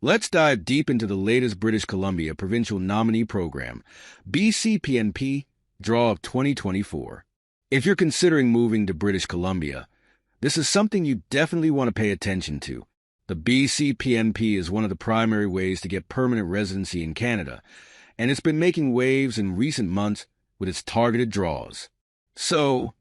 Let's dive deep into the latest British Columbia Provincial Nominee Program, BC PNP, Draw of 2024. If you're considering moving to British Columbia, this is something you definitely want to pay attention to. The BC PNP is one of the primary ways to get permanent residency in Canada, and it's been making waves in recent months with its targeted draws. So,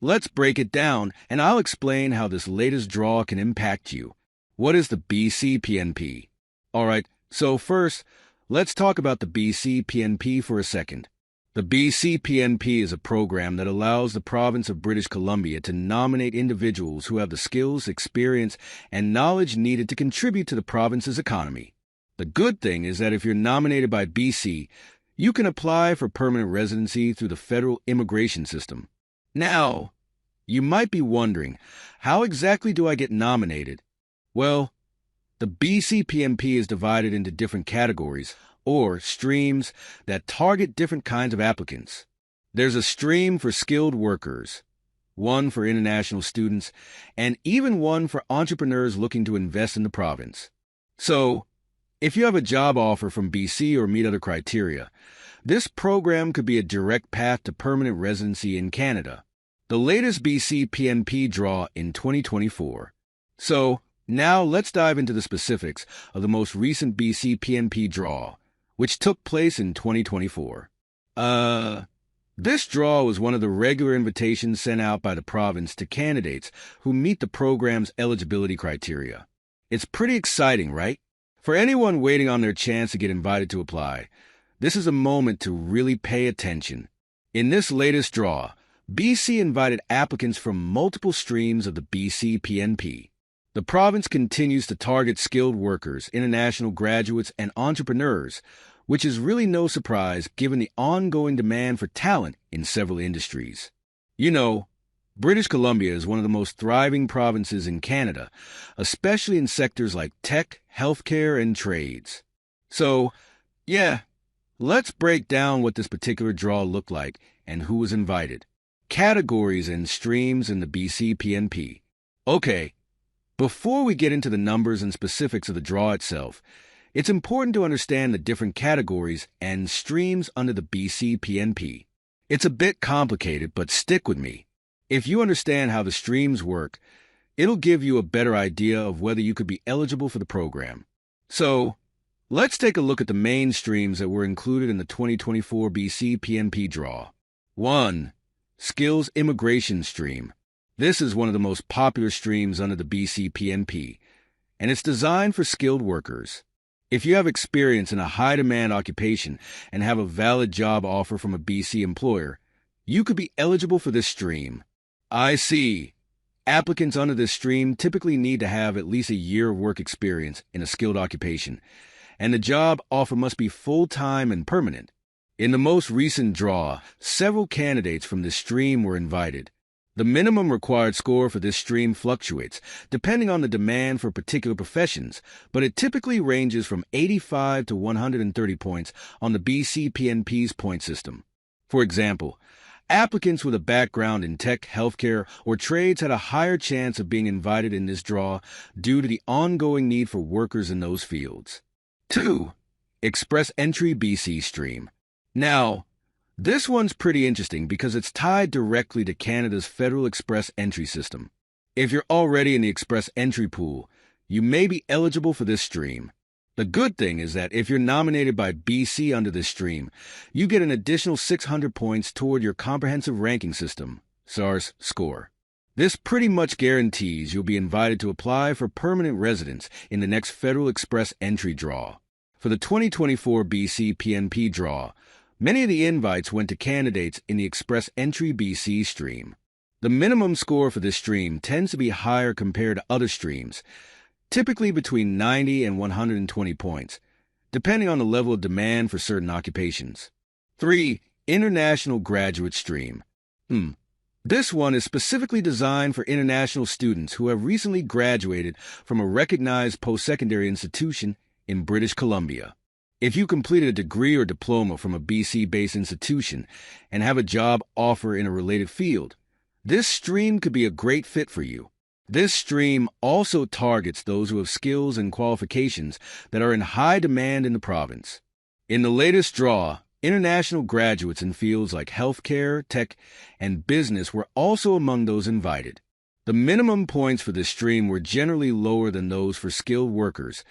let's break it down, and I'll explain how this latest draw can impact you. What is the BC PNP? Alright, so first, let's talk about the BC PNP for a second. The BC PNP is a program that allows the province of British Columbia to nominate individuals who have the skills, experience, and knowledge needed to contribute to the province's economy. The good thing is that if you're nominated by BC, you can apply for permanent residency through the federal immigration system. Now, you might be wondering, how exactly do I get nominated? Well, the BC PNP is divided into different categories, or streams, that target different kinds of applicants. There's a stream for skilled workers, one for international students, and even one for entrepreneurs looking to invest in the province. So, if you have a job offer from BC or meet other criteria, this program could be a direct path to permanent residency in Canada. The latest BC PNP draw in 2024. So, now let's dive into the specifics of the most recent BC PNP draw, which took place in 2024. This draw was one of the regular invitations sent out by the province to candidates who meet the program's eligibility criteria. It's pretty exciting, right? For anyone waiting on their chance to get invited to apply, this is a moment to really pay attention. In this latest draw, BC invited applicants from multiple streams of the BC PNP. The province continues to target skilled workers, international graduates, and entrepreneurs, which is really no surprise given the ongoing demand for talent in several industries. You know, British Columbia is one of the most thriving provinces in Canada, especially in sectors like tech, healthcare, and trades. So, yeah, let's break down what this particular draw looked like and who was invited. Categories and streams in the BC PNP. Okay. Before we get into the numbers and specifics of the draw itself, it's important to understand the different categories and streams under the BC PNP. It's a bit complicated, but stick with me. If you understand how the streams work, it'll give you a better idea of whether you could be eligible for the program. So, let's take a look at the main streams that were included in the 2024 BC PNP draw. 1. Skills Immigration Stream. This is one of the most popular streams under the BC PNP, and it's designed for skilled workers. If you have experience in a high-demand occupation and have a valid job offer from a BC employer, you could be eligible for this stream. I see. Applicants under this stream typically need to have at least a year of work experience in a skilled occupation, and the job offer must be full-time and permanent. In the most recent draw, several candidates from this stream were invited. The minimum required score for this stream fluctuates, depending on the demand for particular professions, but it typically ranges from 85 to 130 points on the BC PNP's point system. For example, applicants with a background in tech, healthcare, or trades had a higher chance of being invited in this draw due to the ongoing need for workers in those fields. 2. Express Entry BC Stream. Now, this one's pretty interesting because it's tied directly to Canada's federal express entry system. If you're already in the express entry pool, you may be eligible for this stream. The good thing is that if you're nominated by BC under this stream, you get an additional 600 points toward your comprehensive ranking system, SARS, score. This pretty much guarantees you'll be invited to apply for permanent residence in the next federal express entry draw. For the 2024 BC PNP draw, many of the invites went to candidates in the Express Entry BC stream. The minimum score for this stream tends to be higher compared to other streams, typically between 90 and 120 points, depending on the level of demand for certain occupations. 3. International Graduate Stream. This one is specifically designed for international students who have recently graduated from a recognized post-secondary institution in British Columbia. If you completed a degree or diploma from a BC-based institution and have a job offer in a related field, this stream could be a great fit for you. This stream also targets those who have skills and qualifications that are in high demand in the province. In the latest draw, international graduates in fields like healthcare, tech, and business were also among those invited. The minimum points for this stream were generally lower than those for skilled workers,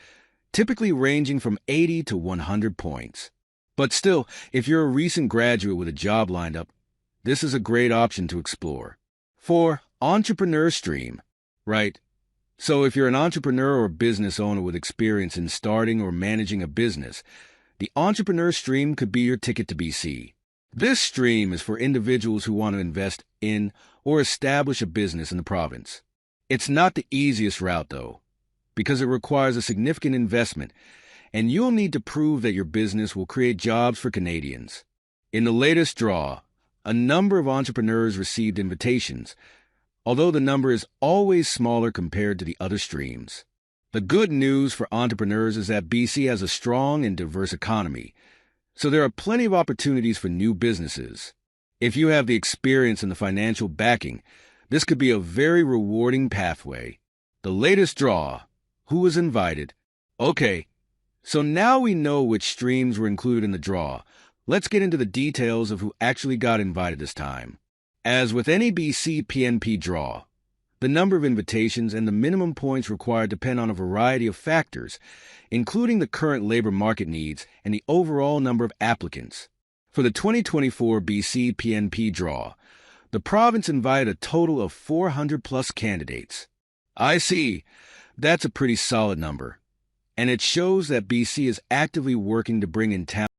typically ranging from 80 to 100 points. But still, if you're a recent graduate with a job lined up, this is a great option to explore. 4. Entrepreneur stream. Right. So if you're an entrepreneur or business owner with experience in starting or managing a business, the entrepreneur stream could be your ticket to BC. This stream is for individuals who want to invest in or establish a business in the province. It's not the easiest route, though, because it requires a significant investment, and you'll need to prove that your business will create jobs for Canadians. In the latest draw, a number of entrepreneurs received invitations, although the number is always smaller compared to the other streams. The good news for entrepreneurs is that BC has a strong and diverse economy, so there are plenty of opportunities for new businesses. If you have the experience and the financial backing, this could be a very rewarding pathway. The latest draw, who was invited? Okay, so now we know which streams were included in the draw. Let's get into the details of who actually got invited this time. As with any BC PNP draw, the number of invitations and the minimum points required depend on a variety of factors, including the current labor market needs and the overall number of applicants. For the 2024 BC PNP draw, the province invited a total of 400-plus candidates. I see. That's a pretty solid number, and it shows that BC is actively working to bring in talent